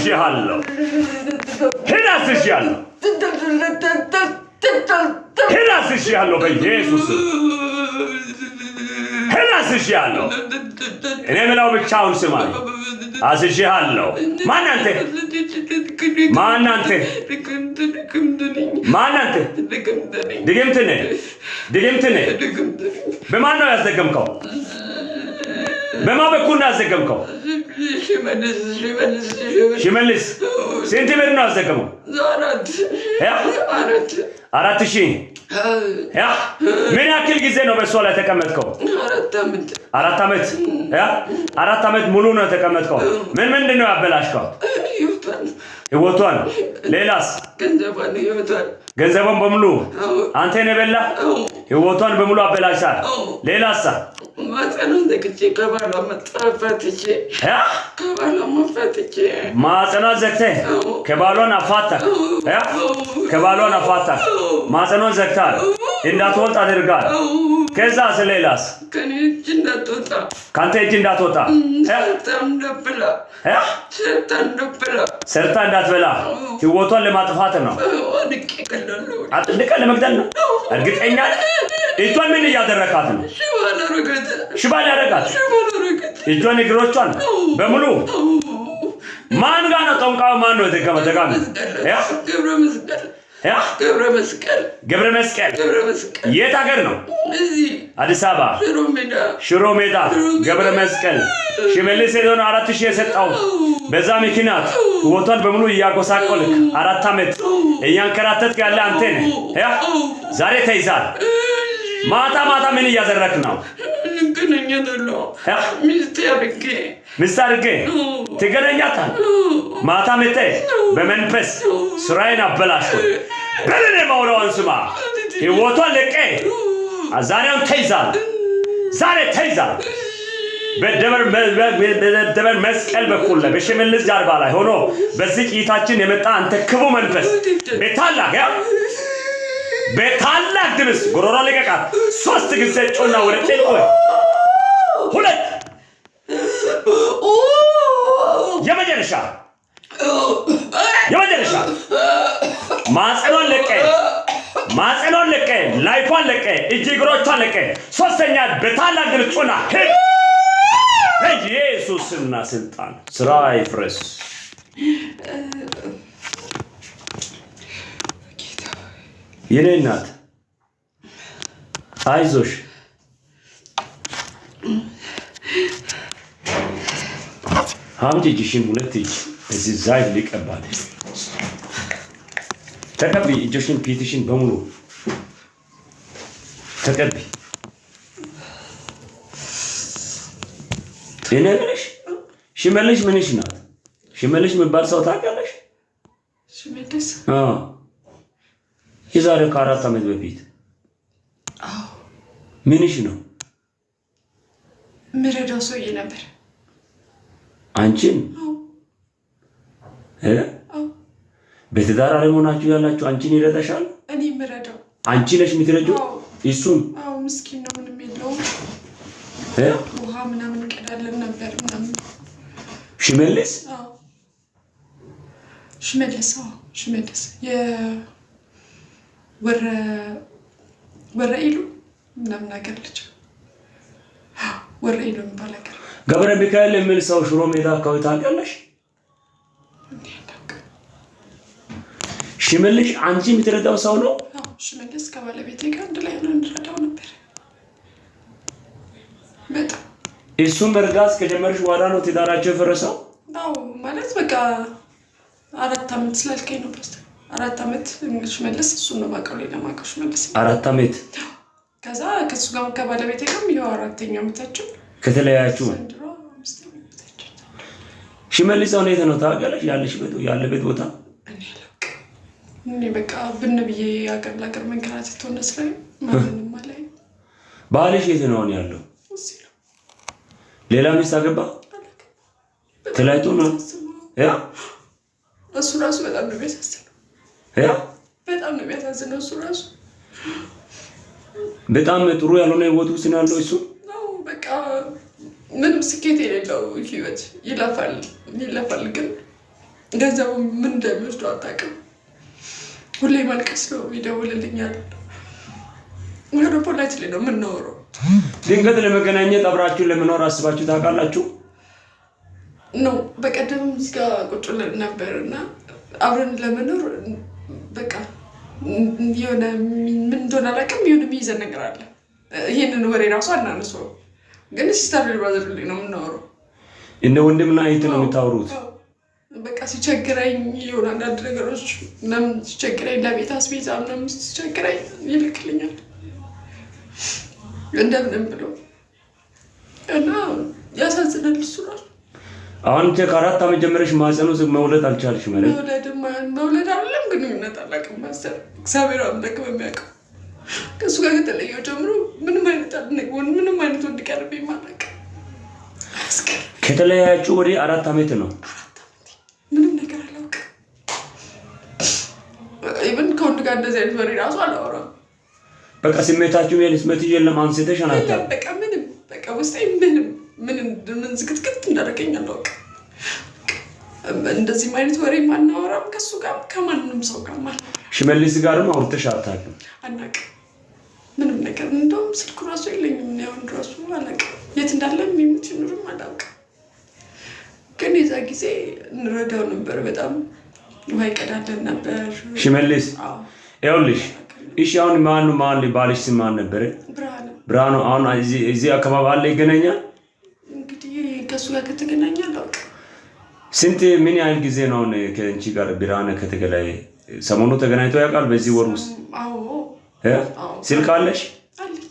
አስይሃለሁ ሄዳ አስይሃለሁ በኢየሱስ ሄዳ አስይሃለሁ እኔ ምለው ብቻውን ስማኝ አስይሃለሁ ማን አንተ ድግምት ነህ በማን ነው ያዘገምከው በማን በኩል ነው ያዘገምከው ሽመልስ ስንት ብር ነው ያዘገመው 4,000 ያ ምን ያክል ጊዜ ነው በሷ ላይ ተቀመጥከው 4 ዓመት ሙሉ ነው ተቀመጥከው ምንድን ነው ያበላሽከው ህይወቷን ሌላስ ገንዘቧን በሙሉ አንተ ነህ በላ ህይወቷን በሙሉ አበላሽታል ሌላስ ማጸኑን ዘግቼ ከባሏ መጣፋትቼ ማጸኗን ዘግተህ ከባሏን አፋታ ማጸኗን ዘግታል እንዳትወጣ አድርጋል ከዛ ስለሌላስ ካንተ እጅ እንዳትወጣ ሰርታ እንዳትበላ ህይወቷን ለማጥፋት ነው አጥንቀህ ለመግደል ነው እርግጠኛ እጇን ምን እያደረካት ነው ሽባ ያደረጋት እጇን እግሮቿን በሙሉ ማን ጋር ነው ጠንቋዩ ማን ነው የተቀመጠው ገብረ መስቀል የት ሀገር ነው አዲስ አበባ ሽሮ ሜዳ ገብረ መስቀል ሽመልስ የሆነ 4,000 የሰጠው በዛ ምክንያት ህይወቷን በሙሉ እያጎሳቆልክ 4 ዓመት እያንከራተትክ ያለ አንተ ነህ ዛሬ ተይዛል ማታ ምን እያደረክ ነው ሚስት አድርጌ ትገናኛታል ማታ መተ በመንፈስ ስራዬን አበላሽኩ በለኔ ማውራውን ስማ ህይወቷን ለቀ ዛሬውን ተይዛል በደብረ መስቀል በኩል በሽመልስ ጀርባ ላይ ሆኖ በዚህ ቂታችን የመጣ አንተ ክፉ መንፈስ በታላቅ ድምፅ ጎሮሮ ለቀቃት 3 ጊዜ ጮና ወደ ጤልቆ 2 የመጨረሻ ማጸኗን ለቀ ላይፏን ለቀ እጅ እግሮቿን ለቀ 3ኛ በታላቅ ድምፅ ጮና በኢየሱስና ስልጣን ስራ ይፍረስ የኔ እናት አይዞሽ አምጪ እጅሽን 2 እጅ እዚህ ዘይት ሊቀባል ተቀቢ እጅሽን ፊትሽን በሙሉ ተቀቢ እኔ ነሽ ሽመልሽ ምንሽ ናት ሽመልሽ የሚባል ሰው ታውቂያለሽ ሽመልስ የዛሬ 4 ዓመት በፊት ምንሽ ነው ምረዳው ሰውዬ ነበር አንቺን በትዳር አለመሆናችሁ ያላችሁ አንቺን ይረዳሻል እኔ ምረዳው አንቺ ነሽ የምትረጂው እሱን ምስኪን ነው ምንም የለውም ውሃ ምናምን ቀዳለን ነበር ምናምን ሽመልስ ወረኢሉ ምናምን ነገር ልጅ ወረኢሉ የሚባል ነገር ገብረ ሚካኤል የሚል ሰው ሽሮ ሜዳ አካባቢ ታውቂያለሽ ሽመልስ አንቺ የምትረዳው ሰው ነው ሽመልስ ከባለቤቴ ጋር አንድ ላይ ሆነን እንረዳው ነበር በጣም እሱን መርዳት ከጀመርሽ በኋላ ነው ትዳራቸው የፈረሰው ማለት በቃ 4 ዓመት ስላልከኝ ነው በስተ 4 ዓመት ሽመልስ እሱን ነው ማቀው ሌላ ማቀው ሽመልስ 4 ዓመት ከዛ ከሱ ጋር ከባለቤቴ ጋር ይኸው 4ኛ ዓመታችን ከተለያያችሁ ሽመልስ ነው የት ነው ታውቂያለሽ ያለበት ቦታ እኔ በቃ ብንብዬ አገር ለአገር መንከራተት ሆነ ስራዬ ማንንም ማለት ባልሽ የት ነው ያለው ሌላ ሚስት አገባ ተላይቶ ነው እሱ ራሱ በጣም ነው የሚያሳዝነው በጣም ነው የሚያሳዝነው እሱ ራሱ በጣም ጥሩ ያልሆነ ህይወት ውስጥ ነው ያለው እሱ በቃ ምንም ስኬት የሌለው ህይወት ይለፋል ግን ገንዘቡ ምን እንደሚወስደው አታውቅም። ሁሌ ማልቀስ ነው ይደውልልኛል። ወደ ፖላይት ላይ ነው የምናወራው። ድንገት ለመገናኘት አብራችሁን ለመኖር አስባችሁ ታውቃላችሁ? ነው በቀደም እዚህ ጋር ቁጭ ብለን ነበርና አብረን ለመኖር በቃ የሆነ ምን እንደሆነ አላውቅም፣ የሆነ የሚይዘን ነገር አለ። ይሄንን ወሬ ራሱ አናነሳው፣ ግን ሲስተር ብራዘር ላይ ነው የምናወራው። እንደ ወንድምና እህት ነው የምታወሩት። በቃ ሲቸግረኝ የሆነ አንዳንድ ነገሮች ምናምን ሲቸግረኝ ለቤት አስቤዛ ምናምን ሲቸግረኝ ይልክልኛል እንደምንም ብሎ እና ያሳዝናል እሱ ራሱ። አሁን ከ4 ዓመት ጀምረሽ ማህፀኑ መውለድ አልቻልሽም ማለት? መውለድ አይደለም ግንኙነት አላውቅም ማስተር እግዚአብሔር አምላክ በሚያውቀው ከእሱ ጋር ከተለየው ጀምሮ ምንም አይነት ወንድ ቀርቤ ማለቅ። ከተለያያችሁ ወደ 4 ዓመት ነው። ምንም ነገር አላውቅም። ኢቭን ከወንድ ጋር እንደዚህ አይነት ወሬ ራሱ አላወራም። በቃ ስሜታችሁ የልስመት የለም አንስተሽ አናታ በቃ ምንም በቃ ውስጤ ምን ዝግትግት እንዳደረገኝ አላውቅም። እንደዚህ አይነት ወሬ ማናወራም ከሱ ጋር ከማንንም ሰው ጋር ማለት ሽመልስ ጋርም አውርተሽ አታውቂም? አናውቅም ምንም ነገር። እንደውም ስልኩ ራሱ የለኝም ነው ያው ራሱ አላውቅም። የት እንዳለ የሚሞት ይኑርም አላውቅም። ግን የዛ ጊዜ እንረዳው ነበር በጣም ውሃ ይቀዳለን ነበር ሽመልስ። ይኸውልሽ እሺ አሁን ማን ባልሽ ስም ማን ነበር? ብርሃኑ። አሁን እዚህ አካባቢ አለ ይገናኛል? እንግዲህ ከሱ ጋር ከተገናኘ አላውቅም። ስንት ምን ያህል ጊዜ ነው ከእንቺ ጋር ብርሃኑ ከተገናኘ? ሰሞኑ ተገናኝቶ ያውቃል በዚህ ወር ውስጥ? አዎ። ስልክ አለሽ? አለኝ።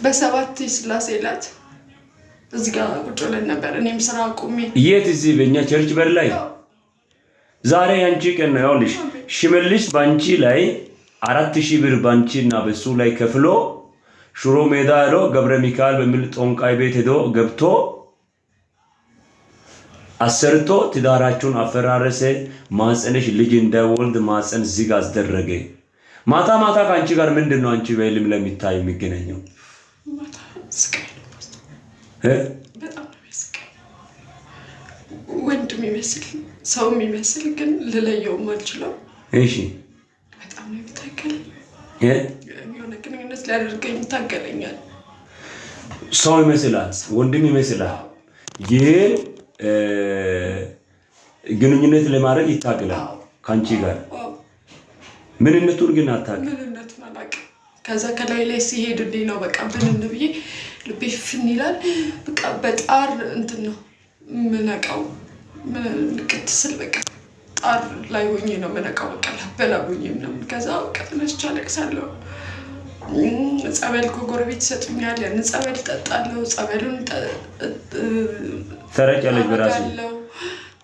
በሰባት ስላሴ ዕለት እዚህ ጋር ቁጭ ብለን ነበር። እኔም ስራ አቁሜ። የት? እዚህ በእኛ ቸርች በር ላይ። ዛሬ አንቺ ቀን ነው። ይኸውልሽ ሽመልስ ባንቺ ላይ 4000 ብር ባንቺና በሱ ላይ ከፍሎ ሽሮ ሜዳ ሄዶ ገብረ ሚካኤል በሚል ጦንቃይ ቤት ሄዶ ገብቶ አሰርቶ ትዳራችሁን አፈራረሰ። ማጸነሽ ልጅ እንዳይወልድ ማጸን ዝግ አስደረገ። ማታ ማታ ከአንቺ ጋር ምንድነው አንቺ በህልም ለሚታይ የሚገናኘው? ማታ ስቃይ ነው። በጣም ነው የሚያስቀኝ። ወንድም የሚመስል ሰው የሚመስል ግን ልለየው ማልችለው። እሺ በጣም ነው የሚታገለኝ። የሆነ ግንኙነት ሊያደርገኝ ይታገለኛል። ሰው ይመስላል፣ ወንድም ይመስላል፣ ግን ግንኙነት ለማድረግ ይታገላል ከአንቺ ጋር። ምንነቱን ግን አታውቅም። ምንነቱን አላውቅም። ከዛ ከላይ ላይ ሲሄድልኝ ነው በቃ ብንን ብዬ ልቤ ፍን ይላል። በቃ በጣር እንትን ነው ምነቃው። ልቅት ስል በቃ ጣር ላይ ሆኜ ነው ምነቃው። በቃ ላበላቡኝ ምናምን። ከዛ በቃ ተነስቼ አለቅሳለሁ። ጸበል ከጎረቤት ይሰጡኛል። ያን ጸበል ጠጣለሁ። ጸበሉን ተረጫለች በራሱ።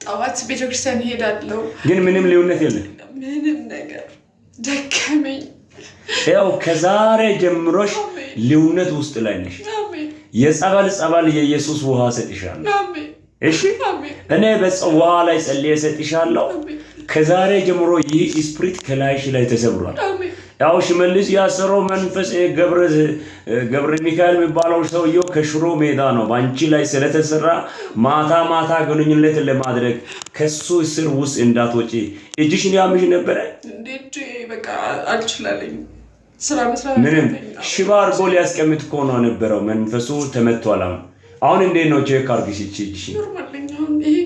ጠዋት ቤተክርስቲያን እሄዳለሁ። ግን ምንም ልዩነት የለም። ምንም ነገር ደከመኝ። ያው ከዛሬ ጀምሮሽ ልዩነት ውስጥ ላይ ነሽ። የጸበል የኢየሱስ ውሃ ሰጥሻለሁ። እሺ እኔ በውሃ ላይ ጸልዬ ሰጥሻለሁ። ከዛሬ ጀምሮ ይህ ስፕሪት ከላይሽ ላይ ተሰብሯል። ያው ሽመልስ ያሰረው መንፈስ ገብረ ሚካኤል የሚባለው ሰውየው ከሽሮ ሜዳ ነው ባንቺ ላይ ስለተሰራ ማታ ማታ ግንኙነት ለማድረግ ከሱ እስር ውስጥ እንዳትወጪ። እጅሽን ያምሽ ነበረ እንዴት? በቃ አልችላለኝ ስራ መስራት ምንም ሽባ አድርጎ ሊያስቀምጥ እኮ ነው ነበረው። መንፈሱ ተመቷል። አሁን እንዴት ነው? ቼክ አድርጊ እቺ ኖርማል ነኝ አሁን። ይሄ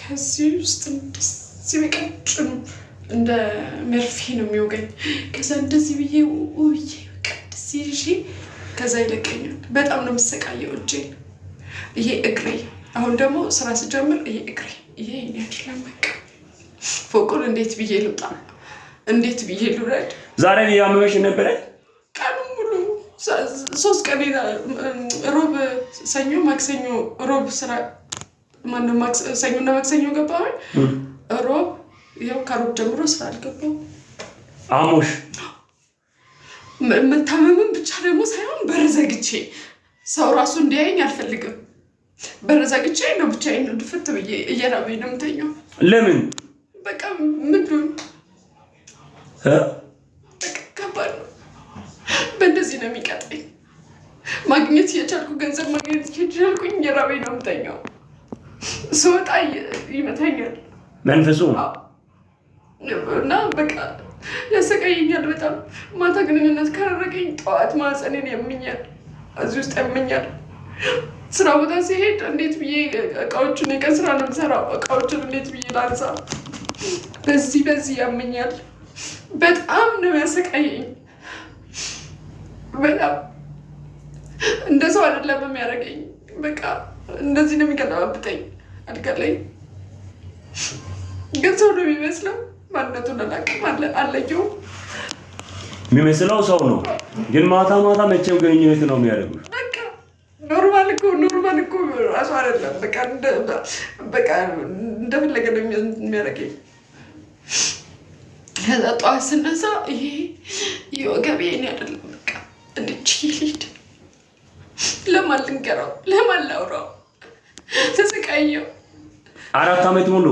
ከዚህ ውስጥ እንደዚህ በቀጭኑ እንደ መርፌ ነው የሚወገኝ። ከዛ እንደዚህ ብዬ ውይ በቃ እንደዚህ ይዤ ከዛ ይለቀኛል። በጣም ነው የምሰቃየው። እጄ ይሄ እግሬ አሁን ደግሞ ስራ ስጀምር ይሄ እግሬ ይሄ ያችላል። በቃ ፎቁን እንዴት ብዬ ልውጣ? እንዴት ብዬ ልውረድ? ዛሬ ያመመሽ ነበረ? ቀኑ ሙሉ 3 ቀን ሮብ፣ ሰኞ፣ ማክሰኞ፣ ሮብ ስራ ማነው ሰኞና ማክሰኞ ገባሁ። ሮብ ይሄው ከሮብ ጀምሮ ስራ አልገባሁ። አሞሽ መታመምን ብቻ ደግሞ ሳይሆን በረዘግቼ ሰው ራሱ እንዲያየኝ አልፈልግም። በረዘግቼ ነው ብቻዬን ነው ድፍት ብዬ እየራበኝ ነው የምተኛው። ለምን? በቃ ምንድን ከባድ ነው። በእንደዚህ ነው የሚቀጠኝ። ማግኘት እየቻልኩ ገንዘብ ማግኘት እየቻልኩኝ እየራበኝ ነው የምተኛው። ስወጣ ይመታኛል መንፈሱ እና በቃ ያሰቃየኛል በጣም። ማታ ግንኙነት ካደረገኝ ጠዋት ማህፀኔን ያመኛል፣ እዚህ ውስጥ ያመኛል። ስራ ቦታ ሲሄድ እንዴት ብዬ እቃዎችን የቀን ስራ ነው የምሰራው፣ እቃዎችን እንዴት ብዬ ላንሳ? በዚህ ያመኛል። በጣም ነው ያሰቃየኝ። በጣም እንደ ሰው አይደለም የሚያደርገኝ። በቃ እንደዚህ ነው የሚገለባብጠኝ አልጋ ላይ። ግን ሰው ነው የሚመስለው። ማንነቱን አላውቅም፣ አለየውም። የሚመስለው ሰው ነው፣ ግን ማታ መቼም ግንኙነት ነው የሚያደርጉት። ኖርማል እኮ ራሱ አይደለም። በቃ እንደፈለገ ነው የሚያደርገኝ። ከዛ ጠዋት ስነሳ ይሄ ወገቤ እኔ አይደለም በቃ እንድች ይሄድ ለማን ልንገረው? ለማን ላውራው? ተሰቃየሁ። 4 ዓመት ሙሉ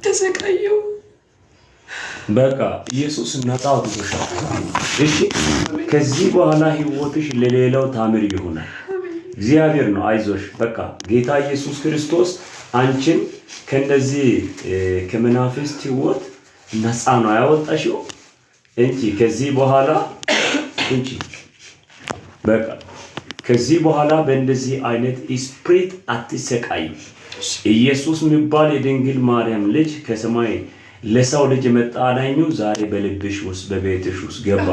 ተሰቃየሁ። በቃ ኢየሱስ ነፃ አውጥቶሻል። እሺ፣ ከዚህ በኋላ ህይወትሽ ለሌላው ታምር ይሆናል። እግዚአብሔር ነው። አይዞሽ። በቃ ጌታ ኢየሱስ ክርስቶስ አንቺን ከነዚህ ከመናፍስት ህይወት ነፃ ነው ያወጣሽው እንጂ ከዚህ በኋላ በቃ ከዚህ በኋላ በእንደዚህ አይነት ስፕሪት አትሰቃይ። ኢየሱስ የሚባል የድንግል ማርያም ልጅ ከሰማይ ለሰው ልጅ መጣ አዳኙ ዛሬ በልብሽ ውስጥ በቤትሽ ውስጥ ገባ።